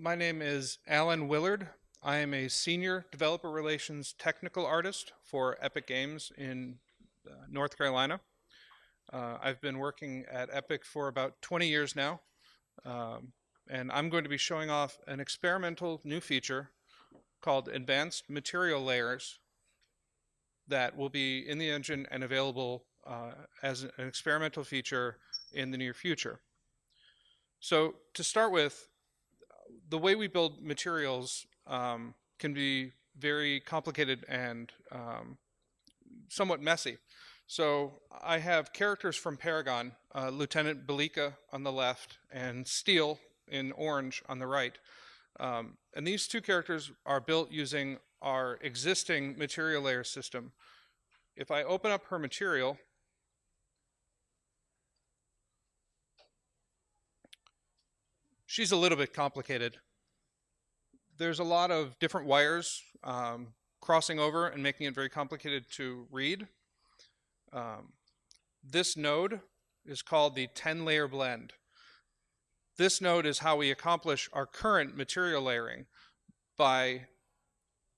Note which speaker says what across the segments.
Speaker 1: My name is Alan Willard. I am a senior developer relations technical artist for Epic Games in North Carolina. I've been working at Epic for about 20 years now, and I'm going to be showing off an experimental new feature called Advanced Material Layers that will be in the engine and available as an experimental feature in the near future. So to start with, the way we build materials can be very complicated and somewhat messy. So I have characters from Paragon, Lieutenant Belika on the left and Steel in orange on the right. And these two characters are built using our existing material layer system. If I open up her material, she's a little bit complicated. There's a lot of different wires crossing over and making it very complicated to read. This node is called the 10-layer blend. This node is how we accomplish our current material layering by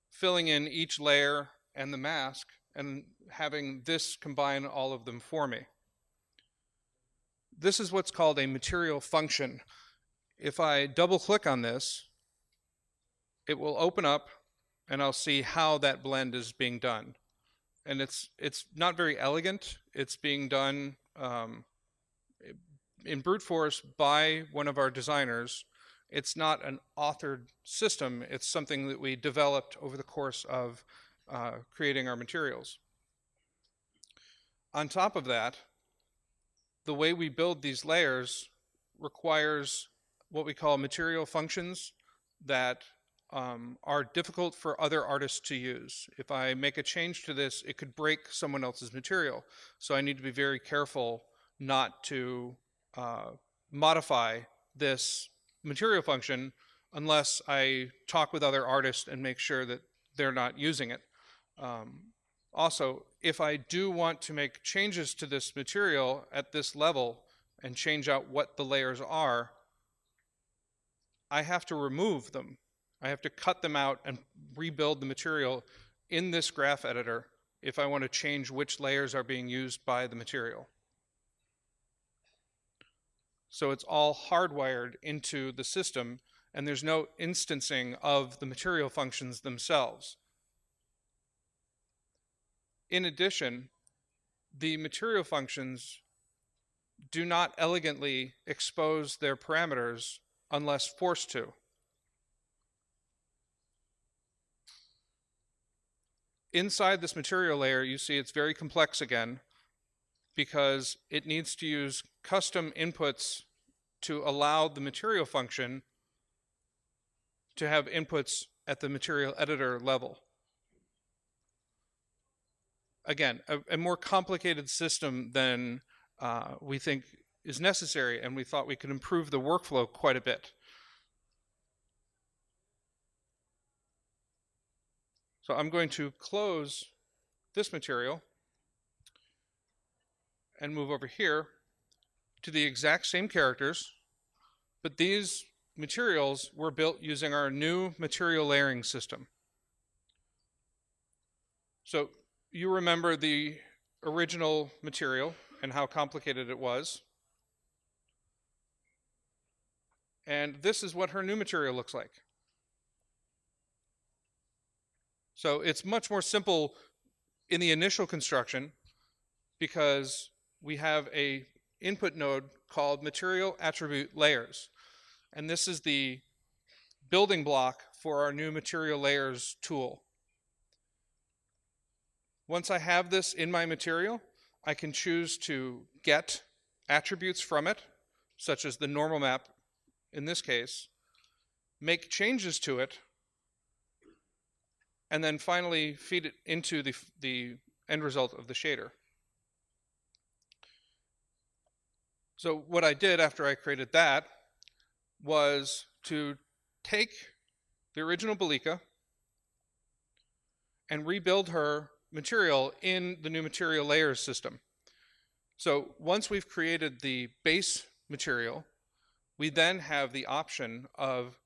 Speaker 1: filling in each layer and the mask and having this combine all of them for me. This is what's called a material function. If I double click on this, it will open up and I'll see how that blend is being done. And it's not very elegant. It's being done in brute force by one of our designers. It's not an authored system. It's something that we developed over the course of creating our materials. On top of that, the way we build these layers requires what we call material functions that are difficult for other artists to use. If I make a change to this, it could break someone else's material. So I need to be very careful not to modify this material function unless I talk with other artists and make sure that they're not using it. Also, if I do want to make changes to this material at this level and change out what the layers are, I have to remove them. I have to cut them out and rebuild the material in this graph editor if I want to change which layers are being used by the material. So it's all hardwired into the system, and there's no instancing of the material functions themselves. In addition, the material functions do not elegantly expose their parameters unless forced to. Inside this material layer, you see it's very complex again because it needs to use custom inputs to allow the material function to have inputs at the material editor level. Again, a more complicated system than we think is necessary, and we thought we could improve the workflow quite a bit. So I'm going to close this material and move over here to the exact same characters, but these materials were built using our new material layering system. So you remember the original material and how complicated it was. And this is what her new material looks like. So it's much more simple in the initial construction because we have a input node called material attribute layers. And this is the building block for our new material layers tool. Once I have this in my material, I can choose to get attributes from it, such as the normal map in this case, make changes to it, and then finally feed it into the end result of the shader. So what I did after I created that was to take the original Belika and rebuild her material in the new material layers system. So once we've created the base material, we then have the option of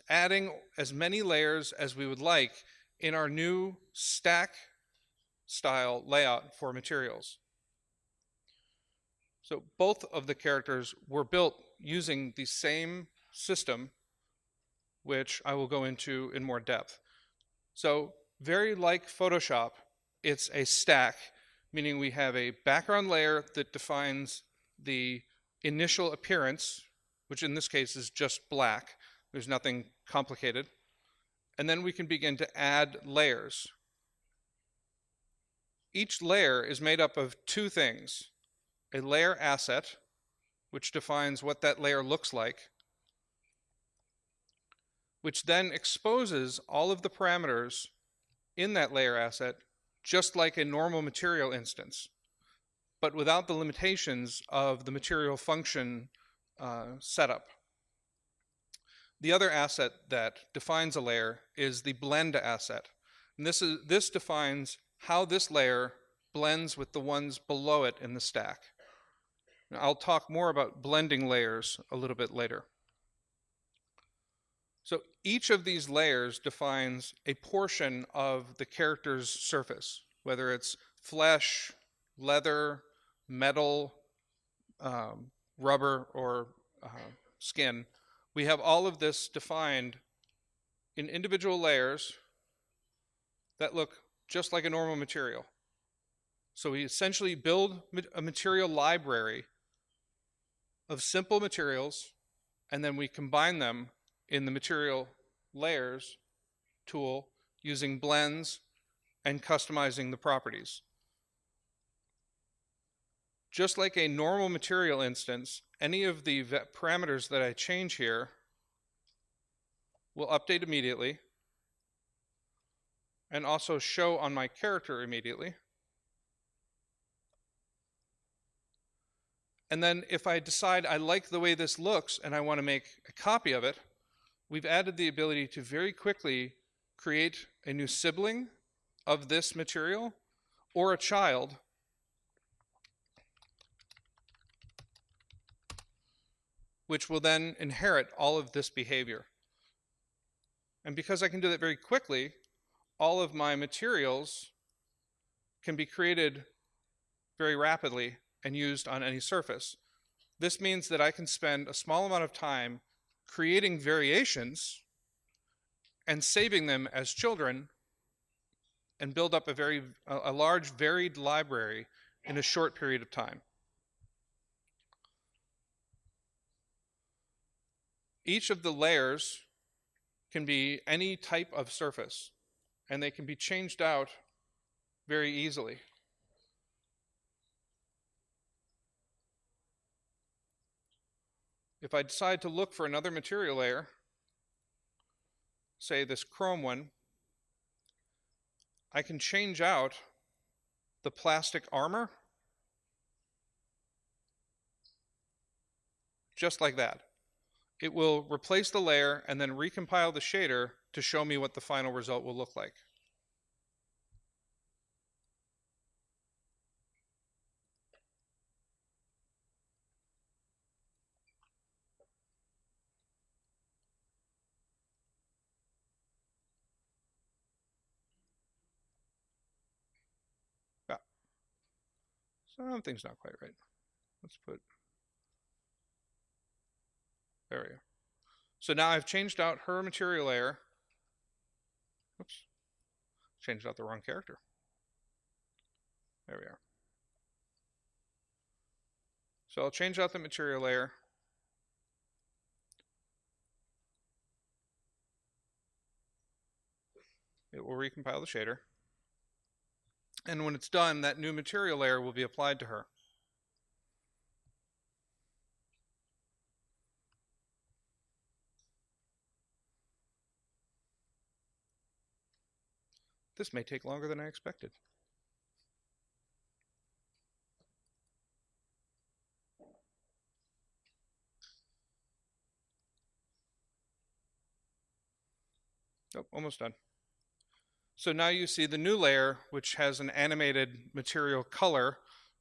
Speaker 1: adding as many layers as we would like in our new stack style layout for materials. So both of the characters were built using the same system, which I will go into in more depth. So very like Photoshop, it's a stack, meaning we have a background layer that defines the initial appearance, which in this case is just black. There's nothing complicated. And then we can begin to add layers. Each layer is made up of two things: a layer asset, which defines what that layer looks like, which then exposes all of the parameters in that layer asset, just like a normal material instance, but without the limitations of the material function setup. The other asset that defines a layer is the blend asset. And this defines how this layer blends with the ones below it in the stack. Now, I'll talk more about blending layers a little bit later. So each of these layers defines a portion of the character's surface, whether it's flesh, leather, metal, rubber, or skin. We have all of this defined in individual layers that look just like a normal material. So we essentially build a material library of simple materials, and then we combine them in the material layers tool using blends and customizing the properties. Just like a normal material instance, any of the parameters that I change here will update immediately and also show on my character immediately. And then if I decide I like the way this looks and I want to make a copy of it, we've added the ability to very quickly create a new sibling of this material or a child, which will then inherit all of this behavior. And because I can do that very quickly, all of my materials can be created very rapidly and used on any surface. This means that I can spend a small amount of time creating variations and saving them as children and build up a large varied library in a short period of time. Each of the layers can be any type of surface, and they can be changed out very easily. If I decide to look for another material layer, say this chrome one, I can change out the plastic armor just like that. It will replace the layer and then recompile the shader to show me what the final result will look like. Yeah. Something's not quite right. Let's put, there we go. So now I've changed out her material layer. Oops, changed out the wrong character. There we are. So I'll change out the material layer. It will recompile the shader. And when it's done, that new material layer will be applied to her. This may take longer than I expected. Oh, almost done. So now you see the new layer, which has an animated material color,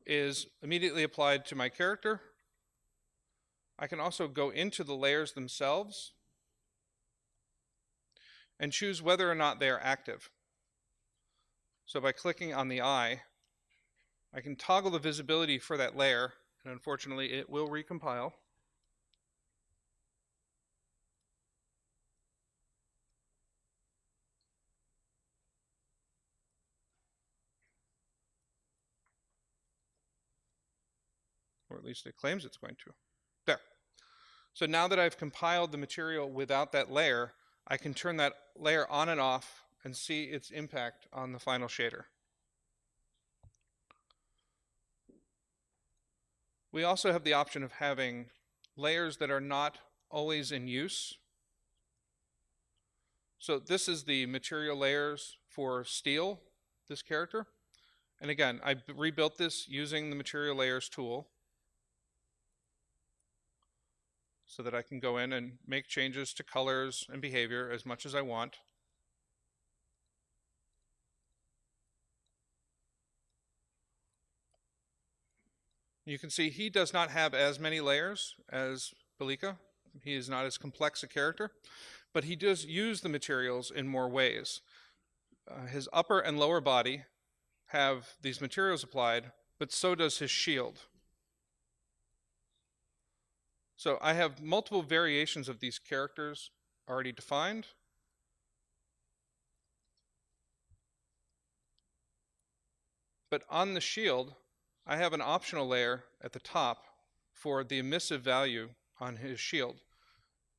Speaker 1: is immediately applied to my character. I can also go into the layers themselves and choose whether or not they are active. So by clicking on the eye, I can toggle the visibility for that layer, and unfortunately it will recompile. Or at least it claims it's going to. There. So now that I've compiled the material without that layer, I can turn that layer on and off and see its impact on the final shader. We also have the option of having layers that are not always in use. So this is the material layers for Steel, this character. And again, I rebuilt this using the material layers tool so that I can go in and make changes to colors and behavior as much as I want. You can see he does not have as many layers as Belika. He is not as complex a character, but he does use the materials in more ways. His upper and lower body have these materials applied, but so does his shield. So I have multiple variations of these characters already defined. But on the shield, I have an optional layer at the top for the emissive value on his shield.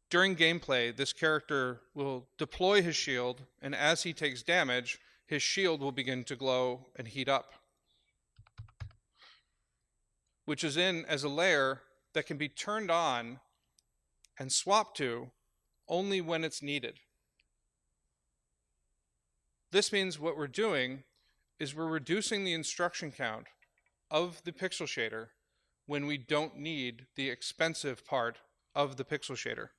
Speaker 1: During gameplay, this character will deploy his shield, and as he takes damage, his shield will begin to glow and heat up, which is in as a layer that can be turned on and swapped to only when it's needed. This means what we're doing is we're reducing the instruction count of the pixel shader when we don't need the expensive part of the pixel shader.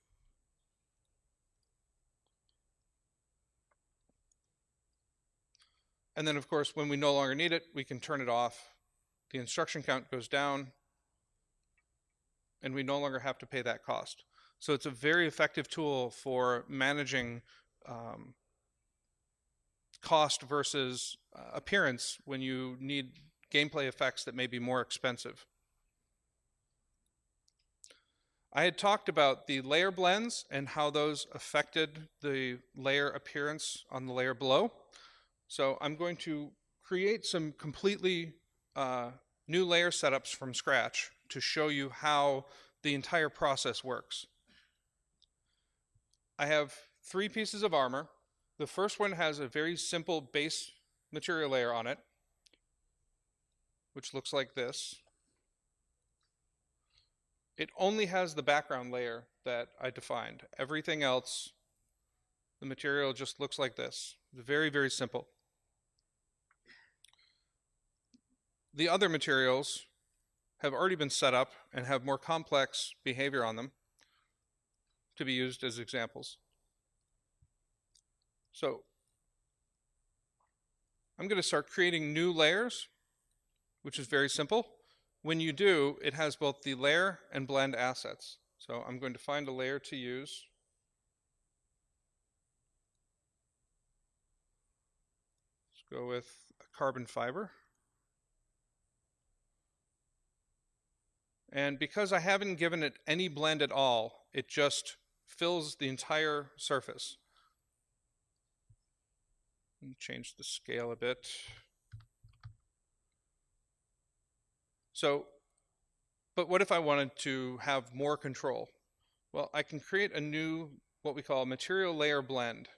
Speaker 1: And then, of course, when we no longer need it, we can turn it off. The instruction count goes down, and we no longer have to pay that cost. So it's a very effective tool for managing cost versus appearance when you need gameplay effects that may be more expensive. I had talked about the layer blends and how those affected the layer appearance on the layer below. So I'm going to create some completely new layer setups from scratch to show you how the entire process works. I have 3 pieces of armor. The first one has a very simple base material layer on it, which looks like this. It only has the background layer that I defined. Everything else, the material just looks like this. Very, very simple. The other materials have already been set up and have more complex behavior on them to be used as examples. So I'm going to start creating new layers, which is very simple. When you do, it has both the layer and blend assets. So I'm going to find a layer to use. Let's go with a carbon fiber. And because I haven't given it any blend at all, it just fills the entire surface. Change the scale a bit. So, but what if I wanted to have more control? Well, I can create a new, what we call a material layer blend.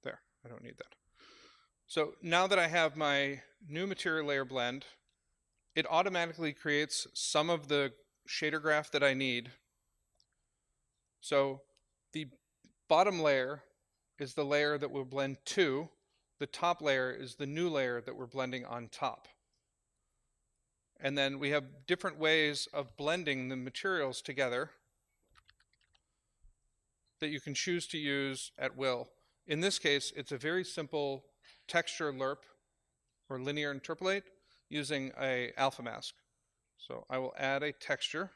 Speaker 1: There, I don't need that. So now that I have my new material layer blend, it automatically creates some of the shader graph that I need. So the bottom layer is the layer that we'll blend to. The top layer is the new layer that we're blending on top. And then we have different ways of blending the materials together. that you can choose to use at will. In this case, it's a very simple texture lerp or linear interpolate using a alpha mask. So I will add a texture.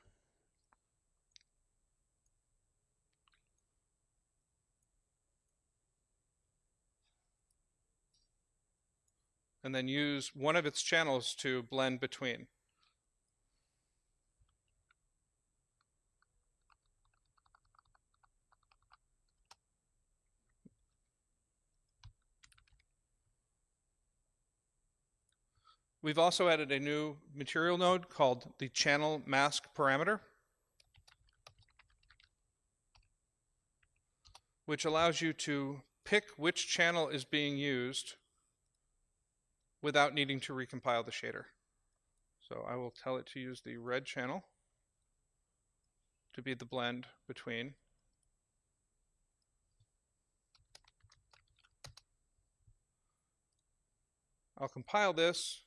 Speaker 1: And then use one of its channels to blend between. We've also added a new material node called the channel mask parameter, which allows you to pick which channel is being used without needing to recompile the shader. So I will tell it to use the red channel to be the blend between. I'll compile this.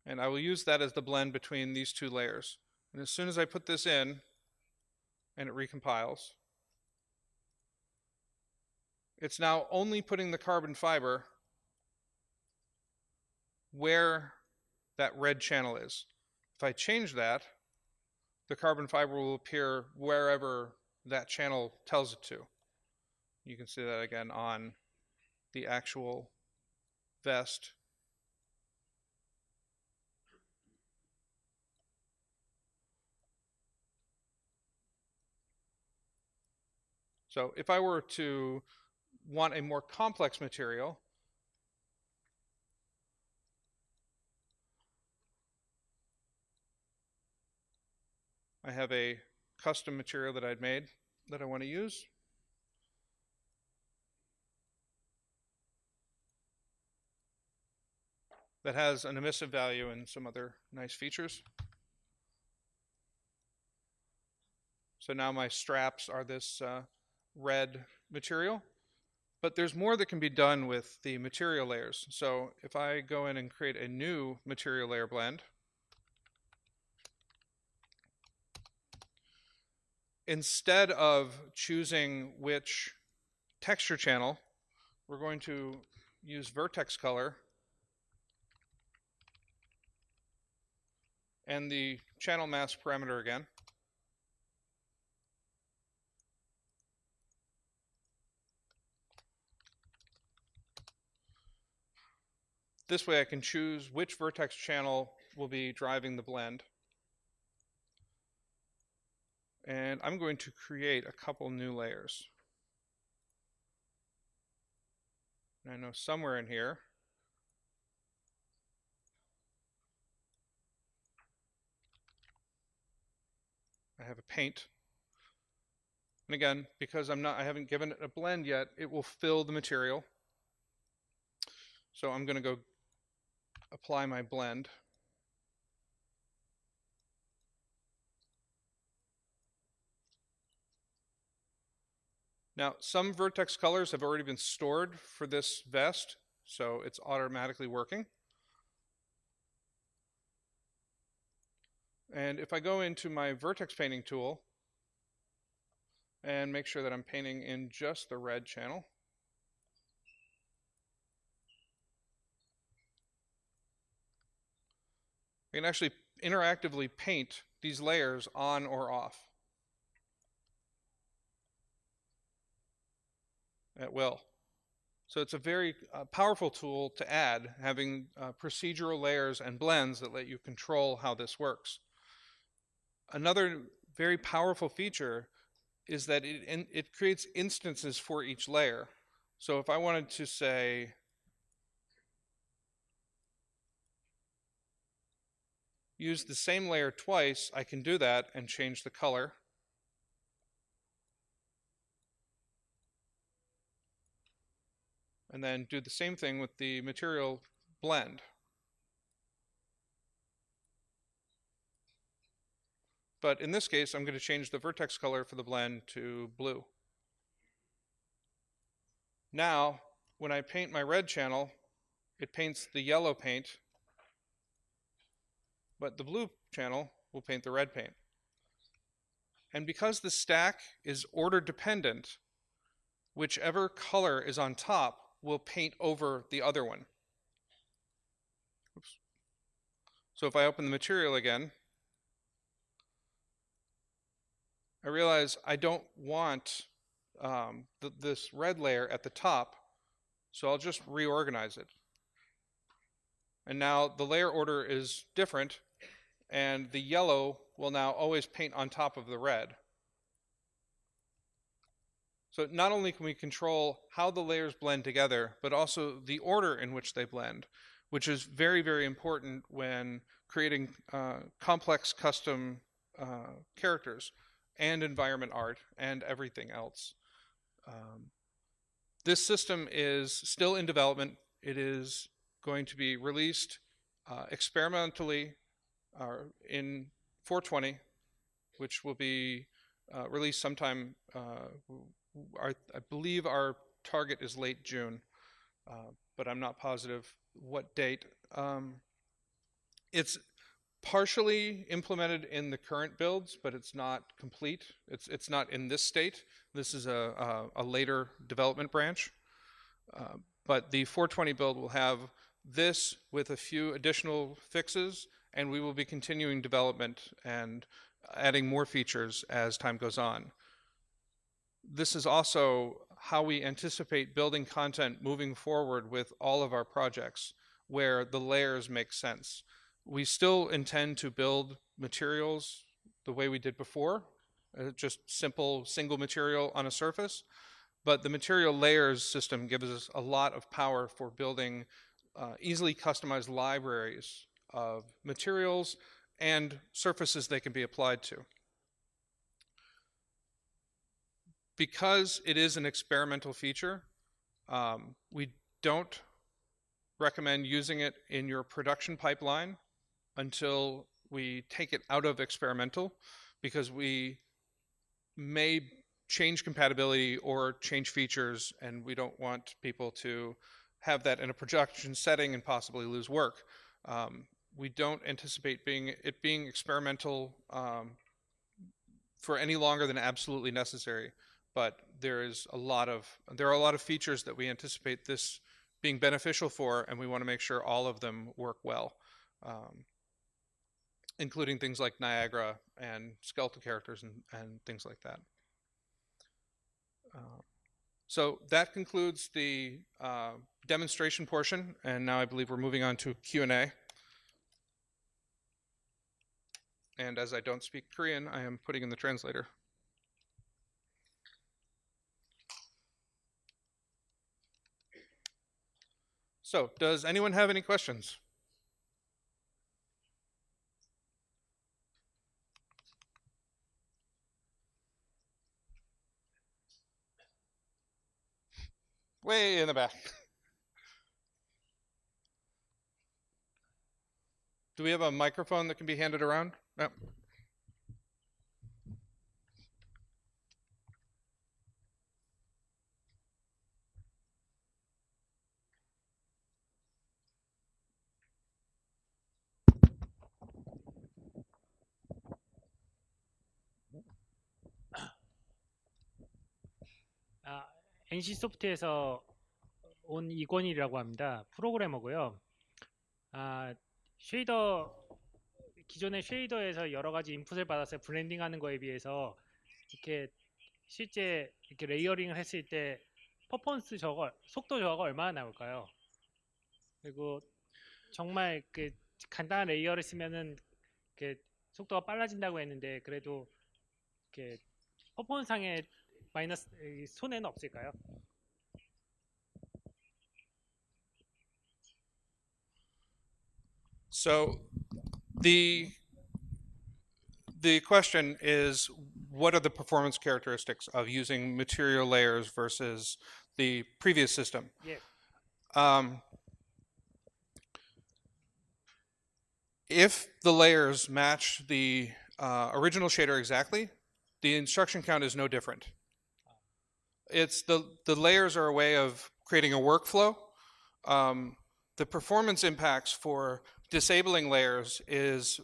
Speaker 1: And I will use that as the blend between these two layers. And as soon as I put this in and it recompiles, it's now only putting the carbon fiber where that red channel is. If I change that, the carbon fiber will appear wherever that channel tells it to. You can see that again on the actual vest. So if I were to want a more complex material, I have a custom material that I'd made that I want to use. That has an emissive value and some other nice features. So now my straps are this red material, but there's more that can be done with the material layers. So if I go in and create a new material layer blend, instead of choosing which texture channel, we're going to use vertex color and the channel mask parameter again. This way I can choose which vertex channel will be driving the blend. And I'm going to create a couple new layers. And I know somewhere in here I have a paint. And again, because I haven't given it a blend yet, it will fill the material. So I'm going to go apply my blend. Now, some vertex colors have already been stored for this vest, so it's automatically working. And if I go into my vertex painting tool and make sure that I'm painting in just the red channel, I can actually interactively paint these layers on or off at will. So it's a very powerful tool to add, having procedural layers and blends that let you control how this works. Another very powerful feature is that it creates instances for each layer. So if I wanted to say, use the same layer twice, I can do that and change the color. And then do the same thing with the material blend. But in this case, I'm going to change the vertex color for the blend to blue. Now, when I paint my red channel, it paints the yellow paint, but the blue channel will paint the red paint. And because the stack is order dependent, whichever color is on top will paint over the other one. Oops. So if I open the material again, I realize I don't want this red layer at the top, so I'll just reorganize it. And now the layer order is different, and the yellow will now always paint on top of the red. So not only can we control how the layers blend together, but also the order in which they blend, which is very, very important when creating complex custom characters and environment art and everything else. This system is still in development. It is going to be released experimentally in 420, which will be released sometime, I believe our target is late June, but I'm not positive what date. It's partially implemented in the current builds, but it's not complete. It's not in this state. This is a later development branch. But the 420 build will have this with a few additional fixes, and we will be continuing development and adding more features as time goes on. This is also how we anticipate building content moving forward with all of our projects, where the layers make sense. We still intend to build materials the way we did before, just simple single material on a surface, but the material layers system gives us a lot of power for building easily customized libraries of materials and surfaces they can be applied to. Because it is an experimental feature, we don't recommend using it in your production pipeline until we take it out of experimental, because we may change compatibility or change features, and we don't want people to have that in a production setting and possibly lose work. We don't anticipate it being experimental for any longer than absolutely necessary, but there are a lot of features that we anticipate this being beneficial for, and we want to make sure all of them work well, including things like Niagara and skeletal characters and things like that. So that concludes the demonstration portion, and now I believe we're moving on to Q&A. And as I don't speak Korean, I am putting in the translator. So, does anyone have any questions? Way in the back. Do we have a microphone that can be handed around? No.
Speaker 2: NC소프트에서 온 이권일이라고 합니다. 프로그래머고요. 기존의 쉐이더에서 여러 가지 인풋을 받아서 블렌딩하는 거에 비해서 이렇게 실제 이렇게 레이어링을 했을 때 퍼포먼스 속도 저하가 얼마나 나올까요? 그리고 정말 그 간단한 레이어를 쓰면은 속도가 빨라진다고 했는데, 그래도 이렇게 퍼포먼스상의 마이너스 손해는 없을까요?
Speaker 1: So the question is, what are the performance characteristics of using material layers versus the previous system?
Speaker 2: Yeah.
Speaker 1: If the layers match the original shader exactly, the instruction count is no different. It's the layers are a way of creating a workflow. The performance impacts for disabling layers is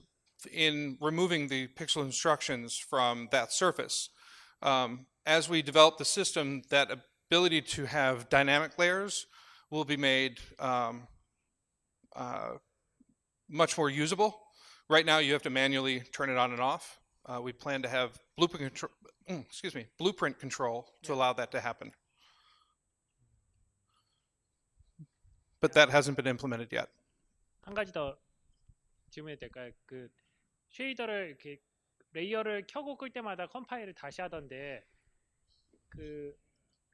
Speaker 1: in removing the pixel instructions from that surface. As we develop the system, that ability to have dynamic layers will be made much more usable. Right now, you have to manually turn it on and off. We plan to have blueprint control to allow that to happen. But that hasn't been implemented yet.
Speaker 2: 한 가지 더 질문해도 될까요? 그 쉐이더를 이렇게 레이어를 켜고 끌 때마다 컴파일을 다시 하던데 그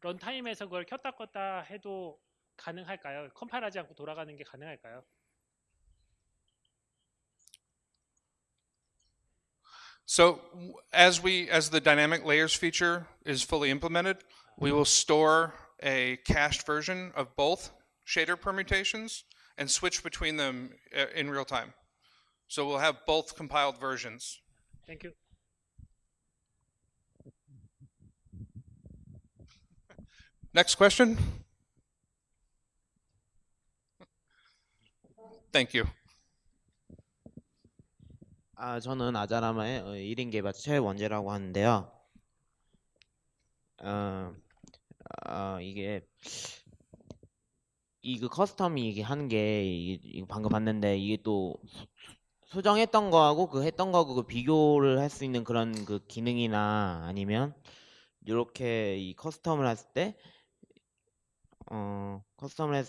Speaker 2: 런타임에서 그걸 켰다 껐다 해도 가능할까요? 컴파일하지 않고 돌아가는 게 가능할까요?
Speaker 1: So as the dynamic layers feature is fully implemented, we will store a cached version of both shader permutations and switch between them in real time. So we'll have both compiled versions.
Speaker 2: Thank you.
Speaker 1: Next question. Thank you.
Speaker 3: 저는 아자라마의 1인 개발자 최원재라고 하는데요. 이게 이거 커스텀이 이게 하는 게 이거 방금 봤는데 이게 또 수정했던 거하고 그 했던 거하고 그 비교를 할 수 있는 그런 그 기능이나 아니면 이렇게 이 커스텀을 했을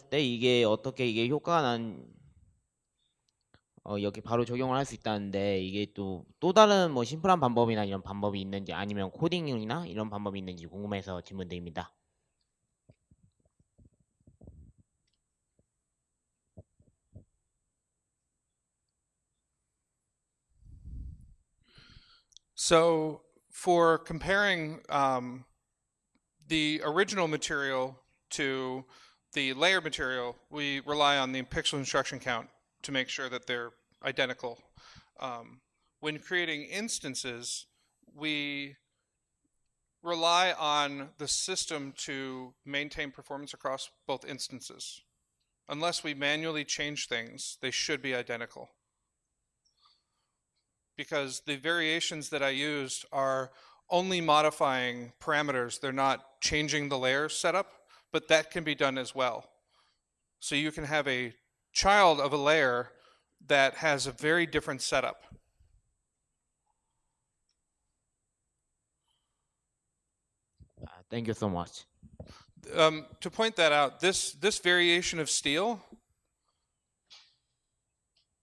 Speaker 3: 때 이게 어떻게 이게 효과가 난 여기 바로 적용을 할 수 있다는데 이게 또 다른 뭐 심플한 방법이나 이런 방법이 있는지 아니면 코딩이나 이런 방법이 있는지 궁금해서 질문드립니다.
Speaker 1: So for comparing the original material to the layer material, we rely on the pixel instruction count to make sure that they're identical. When creating instances, we rely on the system to maintain performance across both instances. Unless we manually change things, they should be identical. Because the variations that I used are only modifying parameters. They're not changing the layer setup, but that can be done as well. So you can have a child of a layer that has a very different setup.
Speaker 3: Thank you so much.
Speaker 1: To point that out, this variation of steel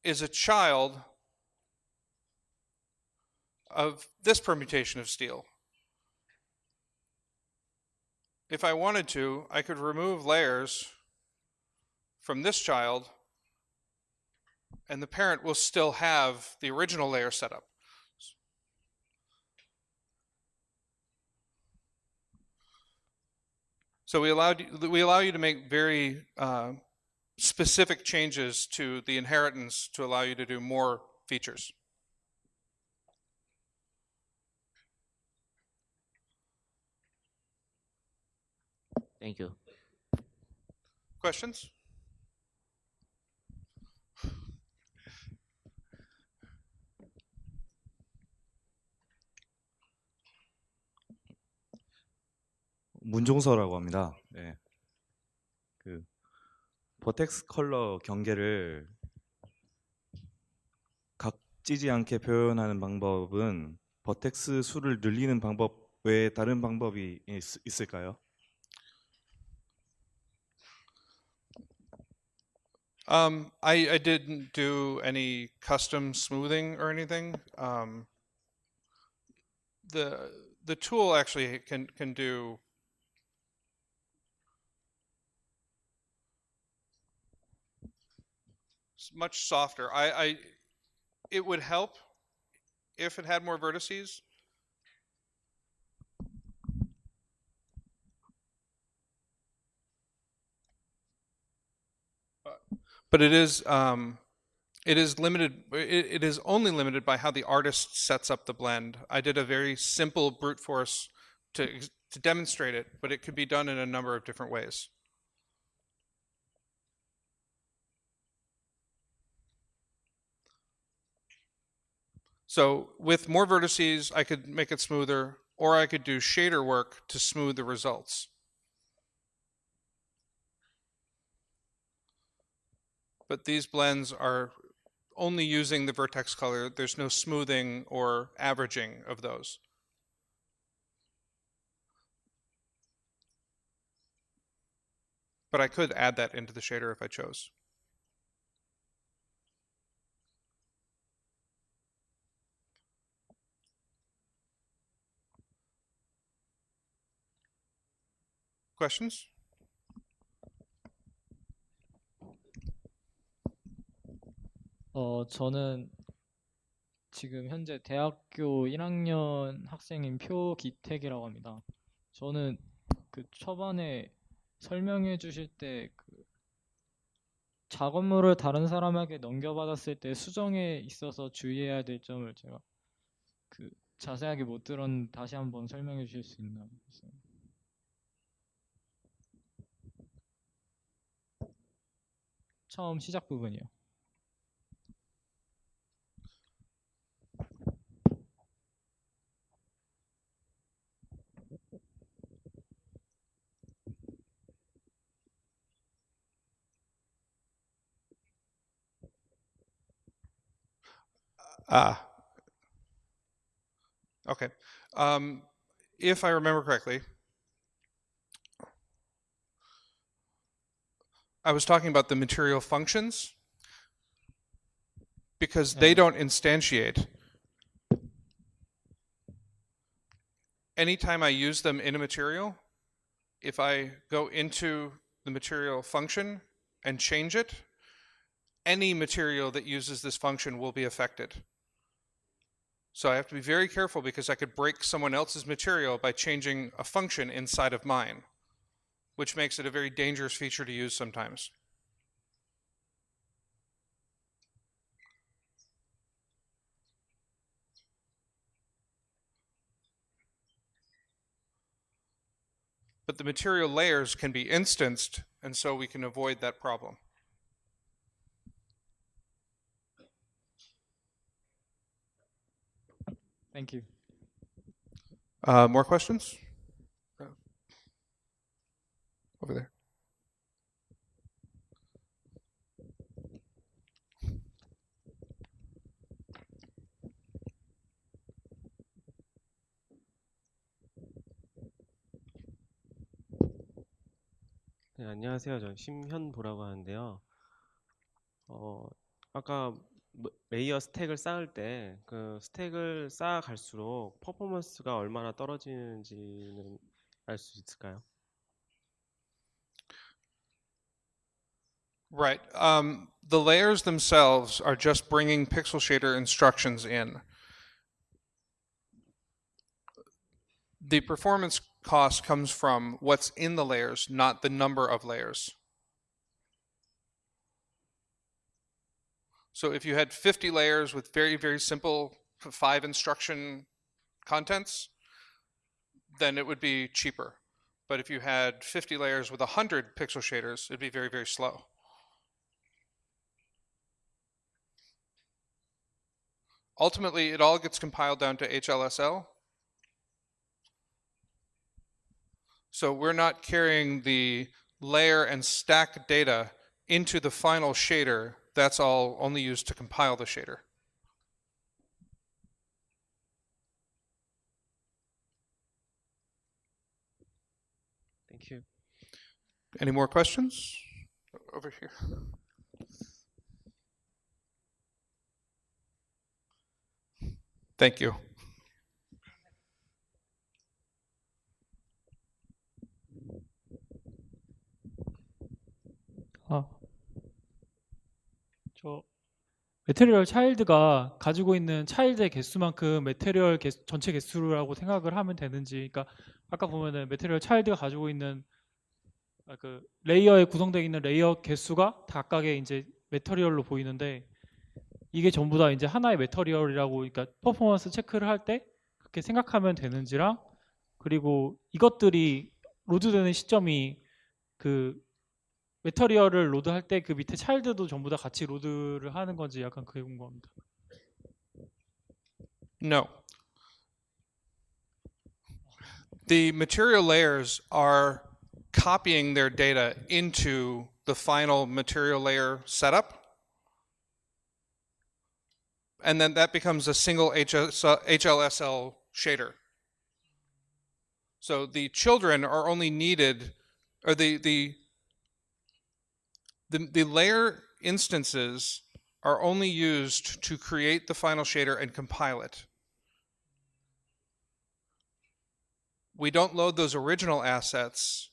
Speaker 1: is a child of this permutation of steel. If I wanted to, I could remove layers from this child, and the parent will still have the original layer setup. So we allow you to make very specific changes to the inheritance to allow you to do more features.
Speaker 3: Thank you.
Speaker 1: Questions?
Speaker 4: 문종서라고 합니다. 네. 그 버텍스 컬러 경계를 각지지 않게 표현하는 방법은 버텍스 수를 늘리는 방법 외에 다른 방법이 있을까요?
Speaker 1: I didn't do any custom smoothing or anything. The tool actually can do much softer. It would help if it had more vertices. But it is limited. It is only limited by how the artist sets up the blend. I did a very simple brute force to demonstrate it, but it could be done in a number of different ways. So with more vertices, I could make it smoother, or I could do shader work to smooth the results. But these blends are only using the vertex color. There's no smoothing or averaging of those. But I could add that into the shader if I chose. Questions?
Speaker 5: 저는 지금 현재 대학교 1학년 학생인 표기택이라고 합니다. 저는 그 초반에 설명해 주실 때 그 작업물을 다른 사람에게 넘겨받았을 때 수정에 있어서 주의해야 될 점을 제가 그 자세하게 못 들었는데 다시 한번 설명해 주실 수 있나요? 처음 시작 부분이요.
Speaker 1: Okay. If I remember correctly, I was talking about the material functions because they don't instantiate. Anytime I use them in a material, if I go into the material function and change it, any material that uses this function will be affected. So I have to be very careful because I could break someone else's material by changing a function inside of mine, which makes it a very dangerous feature to use sometimes. But the material layers can be instanced, and so we can avoid that problem.
Speaker 5: Thank you.
Speaker 1: More questions? Over there.
Speaker 6: 네, 안녕하세요. 저 심현보라고 하는데요. 아까 레이어 스택을 쌓을 때 그 스택을 쌓아갈수록 퍼포먼스가 얼마나 떨어지는지는 알 수 있을까요?
Speaker 1: Right. The layers themselves are just bringing pixel shader instructions in. The performance cost comes from what's in the layers, not the number of layers. So if you had 50 layers with very, very simple 5 instruction contents, then it would be cheaper. But if you had 50 layers with 100 pixel shaders, it'd be very, very slow. Ultimately, it all gets compiled down to HLSL. So we're not carrying the layer and stack data into the final shader. That's all only used to compile the shader.
Speaker 6: Thank you.
Speaker 1: Any more questions? Over here. Thank you.
Speaker 7: 저 매테리얼 차일드가 가지고 있는 차일드의 개수만큼 매테리얼 전체 개수라고 생각을 하면 되는지, 그러니까 아까 보면은 매테리얼 차일드가 가지고 있는 그 레이어에 구성되어 있는 레이어 개수가 각각의 이제 매테리얼로 보이는데, 이게 전부 다 이제 하나의 매테리얼이라고, 그러니까 퍼포먼스 체크를 할 때 그렇게 생각하면 되는지랑, 그리고 이것들이 로드되는 시점이 그 매터리얼을 로드할 때 그 밑에 차일드도 전부 다 같이 로드를 하는 건지 약간 그게 궁금합니다.
Speaker 1: No. The material layers are copying their data into the final material layer setup. And then that becomes a single HLSL shader. So the children are only needed, or the layer instances are only used to create the final shader and compile it. We don't load those original assets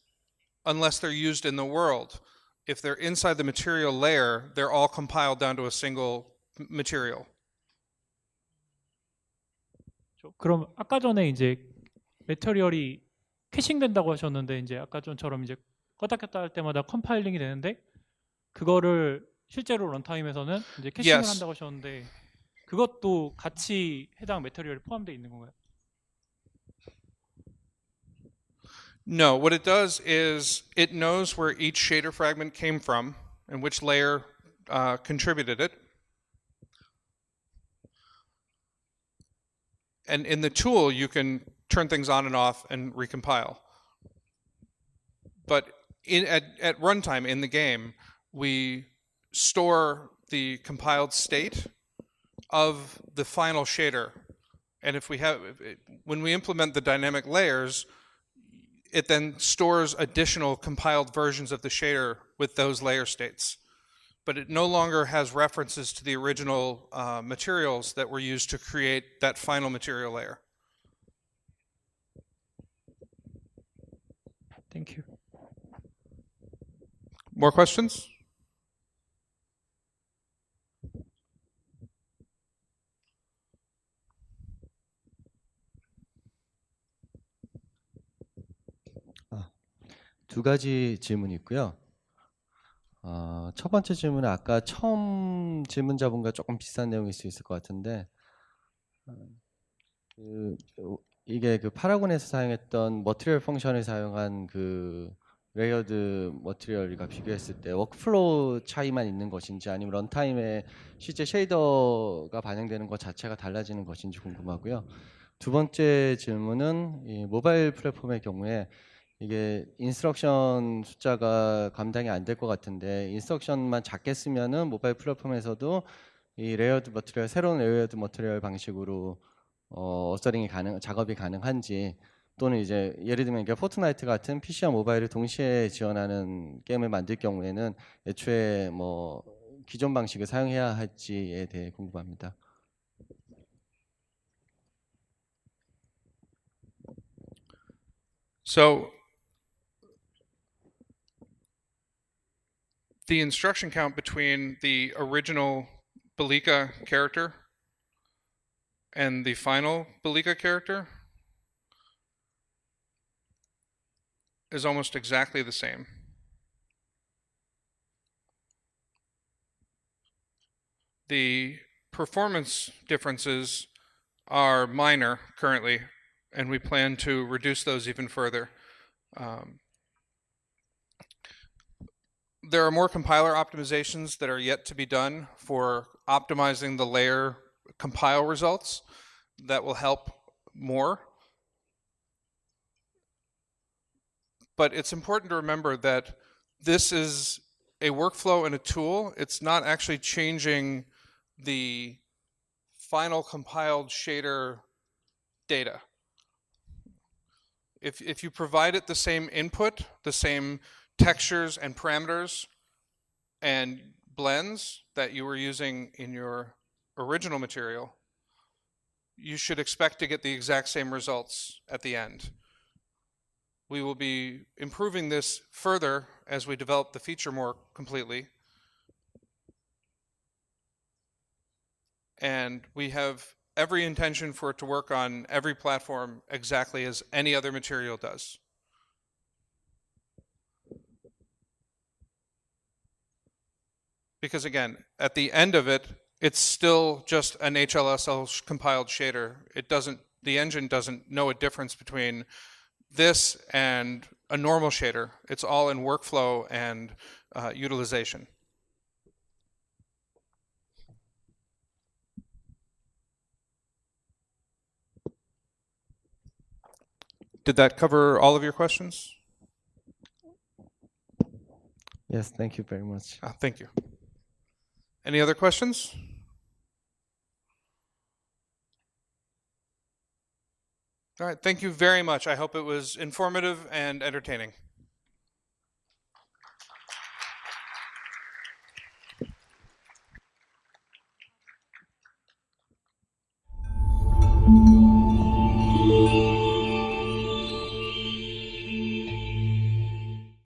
Speaker 1: unless they're used in the world. If they're inside the material layer, they're all compiled down to a single material.
Speaker 7: 그럼 아까 전에 이제 매터리얼이 캐싱된다고 하셨는데 이제 아까 전처럼 이제 껐다 켰다 할 때마다 컴파일링이 되는데 그거를 실제로 런타임에서는 이제 캐싱을
Speaker 1: Yes.
Speaker 7: 한다고 하셨는데 그것도 같이 해당 매터리얼에 포함되어 있는 건가요?
Speaker 1: No, what it does is it knows where each shader fragment came from and which layer contributed it. And in the tool, you can turn things on and off and recompile. But at runtime in the game, we store the compiled state of the final shader. And if we have, when we implement the dynamic layers, it then stores additional compiled versions of the shader with those layer states. But it no longer has references to the original materials that were used to create that final material layer.
Speaker 7: Thank you.
Speaker 1: More questions?
Speaker 8: 두 가지 질문이 있고요. 첫 번째 질문은 아까 처음 질문자분과 조금 비슷한 내용일 수 있을 것 같은데, 이게 그 파라곤에서 사용했던 머티리얼 펑션을 사용한 그 레이어드 머티리얼과 비교했을 때 워크플로우 차이만 있는 것인지 아니면 런타임에 실제 쉐이더가 반영되는 것 자체가 달라지는 것인지 궁금하고요. 두 번째 질문은 이 모바일 플랫폼의 경우에 이게 인스트럭션 숫자가 감당이 안 될 것 같은데 인스트럭션만 작게 쓰면은 모바일 플랫폼에서도 이 레이어드 머티리얼 새로운 레이어드 머티리얼 방식으로 어서링이 작업이 가능한지 또는 이제 예를 들면 이게 포트나이트 같은 PC와 모바일을 동시에 지원하는 게임을 만들 경우에는 애초에 뭐 기존 방식을 사용해야 할지에 대해 궁금합니다.
Speaker 1: So the instruction count between the original Belika character and the final Belika character is almost exactly the same. The performance differences are minor currently, and we plan to reduce those even further. There are more compiler optimizations that are yet to be done for optimizing the layer compile results that will help more. But it's important to remember that this is a workflow and a tool. It's not actually changing the final compiled shader data. If you provide it the same input, the same textures and parameters and blends that you were using in your original material, you should expect to get the exact same results at the end. We will be improving this further as we develop the feature more completely. And we have every intention for it to work on every platform exactly as any other material does. Because again, at the end of it, it's still just an HLSL compiled shader. The engine doesn't know a difference between this and a normal shader. It's all in workflow and utilization. Did that cover all of your questions?
Speaker 8: Yes, thank you very much.
Speaker 1: Thank you. Any other questions? All right, thank you very much. I hope it was informative and entertaining.